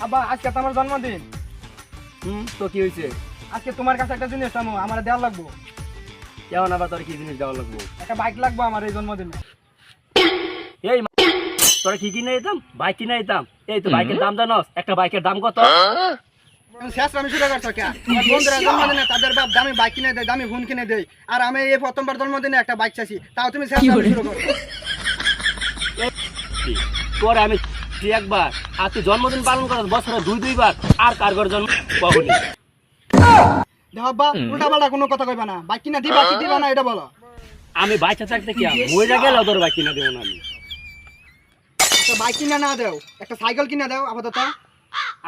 আব্বা আজকে তো আমার জন্মদিন। তো কি হয়েছে? আজকে তোমার কাছে একটা জিনিস চামু, আমার দেওয়া লাগবো। কেমন আবার তোর কি জিনিস দেওয়া লাগবো? একটা বাইক লাগবো আমার এই জন্মদিনে। এই তোরা কি কিনে দিতাম? বাইক কিনে দিতাম। এই তো বাইকের দাম জানোস? একটা বাইকের দাম কত? শেষ আমি শুরু করছো কে? আমার বন্ধুরা জন্মদিনে তাদের বাপ দামি বাইক কিনে দেয়, দামি ফোন কিনে দেয়, আর আমি এই প্রথমবার জন্মদিনে একটা বাইক চাইছি, তাও তুমি শেষ শুরু করছো। তোর আমি একবার আর তুই জন্মদিন পালন করার বছরে দুইবার আর কারগর জন্ম কখনই। দেখো আব্বা, উল্টা পাল্টা কোনো কথা কইবা না। বাইক কিনে দিবা কি দিবা না এটা বলো। আমি বাইচা থাকতে কি মরে গেলেও তোর বাইক কিনা দেবো না আমি। একটা বাইক কিনে না দাও, একটা সাইকেল কিনে দাও আপাতত।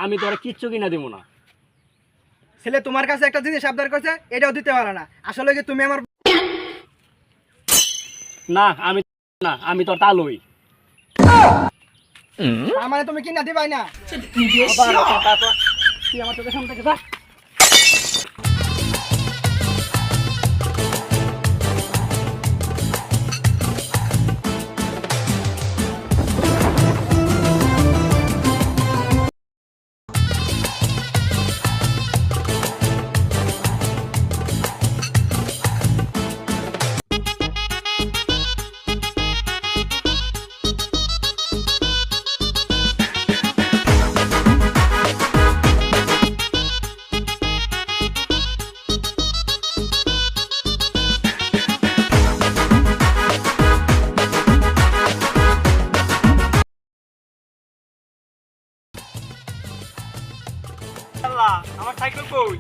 আমি তোরা কিচ্ছু কিনা দেবো না। ছেলে তোমার কাছে একটা জিনিস আবদার করছে, এটাও দিতে পারো না। আসলে কি তুমি আমার না আমি তোর তালুই। তার মানে তুমি কিনা দিবাই না? তুই আমার চোখের সামনে থেকে যা। আল্লাহ, আমার সাইকেল কই?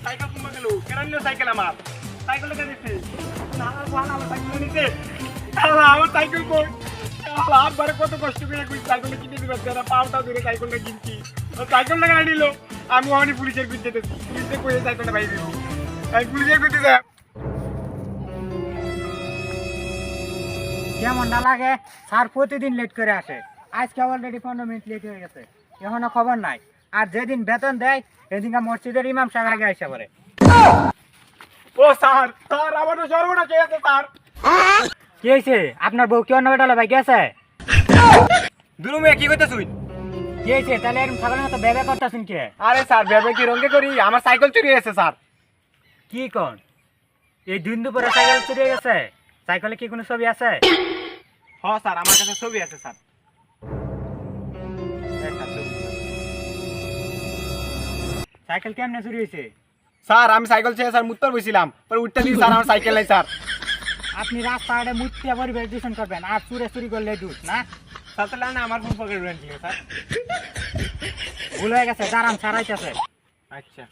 সাইকেল কোনবা গেল? কেন নিল সাইকেল আমার? সাইকেল কে দিছে? না ভালো আমার সাইকেল নিছে। আল্লাহ, আমার সাইকেল কই? আল্লাহ, আব্বারে কত কষ্ট করে কই সাইকেলটা কিনে দিবা, তারা পাউটা ধরে সাইকেলটা কিনছি। ও সাইকেলটা গাড়ি নিল। আমি ওখানে পুলিশের বিরুদ্ধে দিছি। পুলিশে কই সাইকেলটা বাইরে দিছি। আমি পুলিশের বিরুদ্ধে যা। কেমন না লাগে? স্যার প্রতিদিন লেট করে আসে, আজকে অলরেডি 15 মিনিট লেট হয়ে গেছে, এখনো খবর নাই। আর যেদিন বেতন দেয় সেদিন মসজিদের ইমাম সাহেব আগে আসা পড়ে। ও স্যার, স্যার আমার তো সর্বনাশ হয়ে গেছে স্যার। কি হয়েছে? আপনার বউ কি অন্য বেটালে ভাই গেছে? দুরুমে কি কইতাছ তুই? কি হয়েছে? তাহলে এরকম ছাগলের মতো বেবে করতেছেন কে? আরে স্যার, ভেবে কি রঙে করি? আমার সাইকেল চুরি হয়েছে স্যার। কি কোন? এই দিন দুপুরে সাইকেল চুরি হয়ে গেছে? সাইকেলে কি কোনো ছবি আছে? হ্যাঁ স্যার, আমার কাছে ছবি আছে স্যার। সাইকেল কেমনে চুরি হয়েছে? স্যার আমি সাইকেল ছেড়ে স্যার মুত্তর বসছিলাম, পরে উঠতে দিই স্যার আমার সাইকেল নাই স্যার। আপনি রাস্তাঘাটে মুত্তিয়া পরিবেশ দূষণ করবেন আর চুরে চুরি করলে দোষ না? স্যার তাহলে না আমার ফোন পকেটে রেখেছিল স্যার। ভুল হয়ে গেছে, দাঁড়ান ছাড়াইতেছে। আচ্ছা।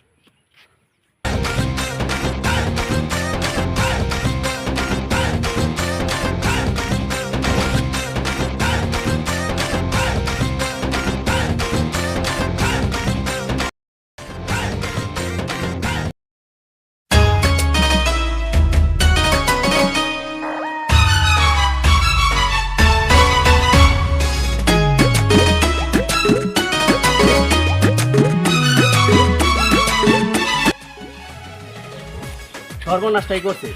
সর্বনাশটাই করছে।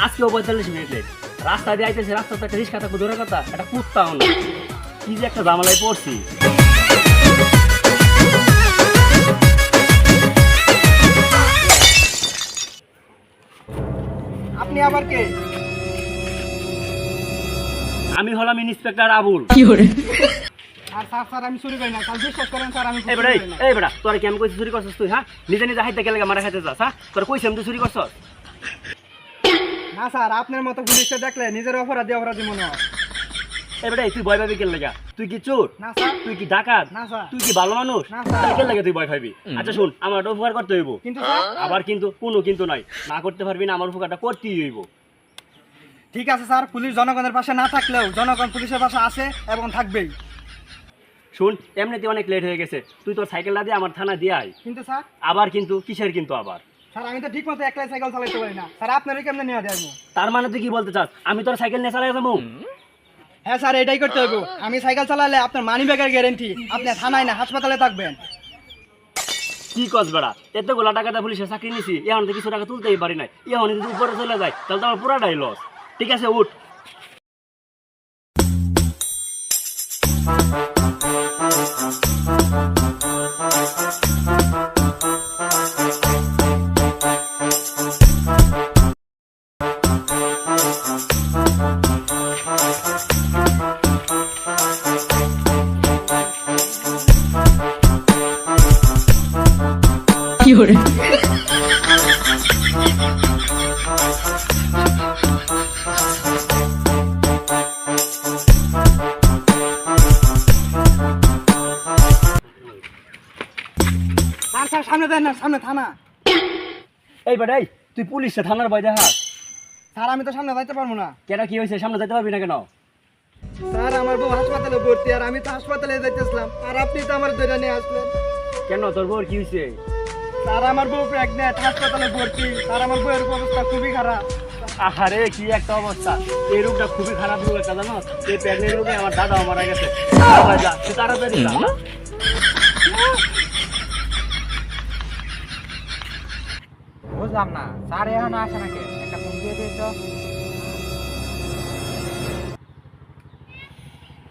আজকেও 45 মিনিট লেট। রাস্তা দিয়ে আইতেছে, রাস্তা তো একটা রিক্সা থাকবো দূরের কথা, একটা কুত্তাও না। কি যে একটা জামালায় পড়ছি। আপনি আবার কে? আমি হলাম ইন্সপেক্টর আবুল। আর স্যার স্যার আমি চুরি করি না স্যার, বিশ্বাস করেন স্যার আমি এই বেটা, এই বেটা, তোরা কি আমি কইছি চুরি করছিস তুই? হ্যাঁ, নিজে নিজে হাইতে গেলে মারা খাইতে যাস? হ্যাঁ, তোরা কইছি আমি তুই চুরি করছস? না স্যার, আপনার মতো পুলিশকে দেখলে নিজের অপরাধী মনে হয়। এই বেটা, তুই ভয় পাবি কেন লাগা? তুই কি চোর? না স্যার। তুই কি ডাকাত? না স্যার। তুই কি ভালো মানুষ? না স্যার। তাহলে কেন লাগে তুই ভয় পাবি? আচ্ছা শুন, আমার একটা উপকার করতে হইব। কিন্তু স্যার। আবার কিন্তু কোনো কিন্তু নাই, না করতে পারবি না, আমার উপকারটা করতেই হইব। ঠিক আছে স্যার, পুলিশ জনগণের পাশে না থাকলেও জনগণ পুলিশের পাশে আছে এবং থাকবেই। শুন, এমনিতে অনেক লেট হয়ে গেছে, তুই তোর সাইকেলটা দিয়ে আমার থানা দিয়ে আয়। কিন্তু স্যার। আবার কিন্তু কিসের কিন্তু আবার? স্যার আমি তো ঠিক মতো একলাই সাইকেল চালাতে পারি না স্যার, আপনারই কেমনে নিয়ে দেবো? তার মানে তুই কি বলতে চাস আমি তোর সাইকেল নিয়ে চালাই যাবো? হ্যাঁ স্যার, এটাই করতে হবে। আমি সাইকেল চালালে আপনার মানি ব্যাগের গ্যারেন্টি, আপনি থানায় না হাসপাতালে থাকবেন। কি কস বেড়া, এতগুলা টাকাটা পুলিশের চাকরি নিছি, এখন তো কিছু টাকা তুলতেই পারি নাই। এখন যদি উপরে চলে যায় তাহলে তো আমার পুরাটাই লস। ঠিক আছে, উঠ। স্যার স্যার সামনে দেন না, সামনে থানা। এই বেটা এই, তুই পুলিশে থানার ভয় দেখাস? স্যার আমি তো সামনে যাইতে পারবো না। কেন, কি হয়েছে? সামনে যেতে পারবি না কেন? স্যার আমার বউ হাসপাতালে ভর্তি, আর আমি তো হাসপাতালে যাইতেছিলাম, আর আপনি তো আমার ধরে নিয়ে আসলেন। কেন, তোর বউর কি হয়েছে? স্যার আমার বউ প্রেগনেন্ট, হাসপাতালে ভর্তি। স্যার আমার বউয়ের অবস্থা খুবই খারাপ। আহারে, কি একটা অবস্থা! এই রোগটা খুবই খারাপ রোগ একটা, জানো? এই প্রেগনেন্ট রোগে আমার দাদাও মারা গেছে। আবার যা, তুই তাড়াতাড়ি যা, না? বুঝলাম না, স্যার এখন আসে নাকি? একটা ফোন দিয়ে দিই তো।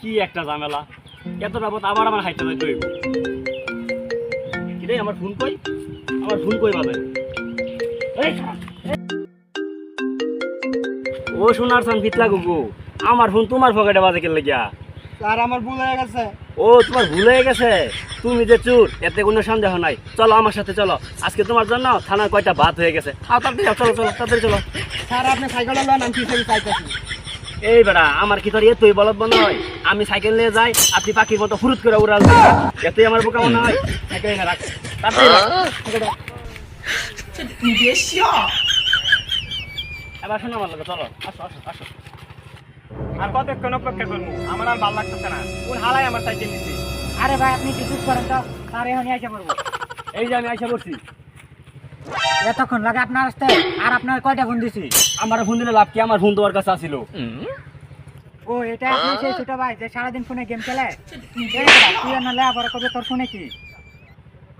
কি একটা ঝামেলা! এত রাবত আবার আমার হাইতে যাইতে হইব। কি রে, আমার ফোন কই? আমার ফোন কই বাবা? ও সোনার সান ফিতলা গুগু, আমার ফোন তোমার পকেটে বাজে কেন লাগিয়া? স্যার আমার ভুল হয়ে গেছে। ও, তোমার ভুল হয়ে গেছে? তুমি যে চোর, এতে কোনো সন্দেহ নাই। চলো আমার সাথে চলো, আজকে তোমার জন্য থানার কয়টা ভাত হয়ে গেছে। তাড়াতাড়ি যাও, চলো চলো, তাড়াতাড়ি চলো। স্যার আপনি সাইকেলটা লন, আমি পিছনে চাইতেছি। এই বেড়া, আমার কি তোর এতই বলদ মনে হয়? আমি সাইকেল নিয়ে যাই, আপনি পাখির মতো ফুরুত করে উড়াল দেন। এতই আমার বোকা মনে হয়? সাইকেল এনে রাখ, তাড়াতাড়ি রাখ। এবার শোনো আমার লোক, চলো, আসো আসো আসো। আর কতক্ষণ অপেক্ষা করবো? আমার আর ভালো লাগতেছে না। কোন হালাই আমার সাইকেল নিচ্ছি? আরে ভাই আপনি কি চুপ করেন তো, স্যার এখনই আইসা পড়বো। এই যে আমি আইসা করছি। এতক্ষণ লাগে আপনার আসতে? আর আপনার কয়টা ফোন দিছি? আমার ফোন দিলে লাভ কি? আমার ফোন তোমার কাছে আসিল। ও, এটা আপনি সেই ছোট ভাই যে সারাদিন ফোনে গেম খেলে? এই বেটা, তুই আর না লেখাপড়া করবে, তোর ফোনে কি?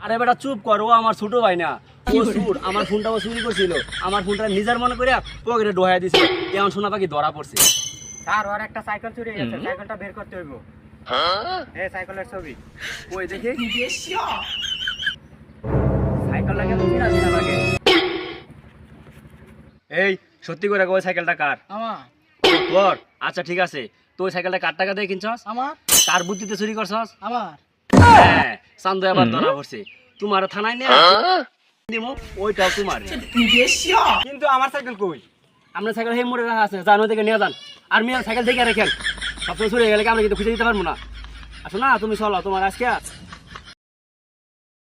আরে বেটা চুপ কর, ও আমার ছোট ভাই না, ও চুর। আমার ফোনটাও চুরি করছিল, আমার ফোনটা নিজের মনে করে পকেটে ঢোকাই দিছিল। এমন সোনা পাখি ধরা পড়ছে। স্যার ওর একটা সাইকেল চুরি হয়ে গেছে, সাইকেলটা বের করতে হইব। এই সাইকেলের ছবি। ওই দেখে সাইকেলটা কেন চিনা চিনা লাগে? এই সত্যি করে ওই সাইকেলটা কার? আমার তোর? আচ্ছা ঠিক আছে, তুই সাইকেলটা কার টাকা দিয়ে কিনছস? আমার কার বুদ্ধিতে চুরি করছস? আমার হ্যাঁ, চান্দু আবার ধরা পড়ছে। তোমার থানায় নিয়ে দিমু, ওইটাও তোমার। কিন্তু আমার সাইকেল কই? আপনার সাইকেল সেই মোড়ে রাখা আছে, যান ওই থেকে নিয়ে যান। আর মেয়ের সাইকেল দেখে রেখেন, সবসময় চুরি হয়ে গেলে কি আমরা কিন্তু খুঁজে দিতে পারবো না। আসো না, তুমি চলো, তোমার আজকে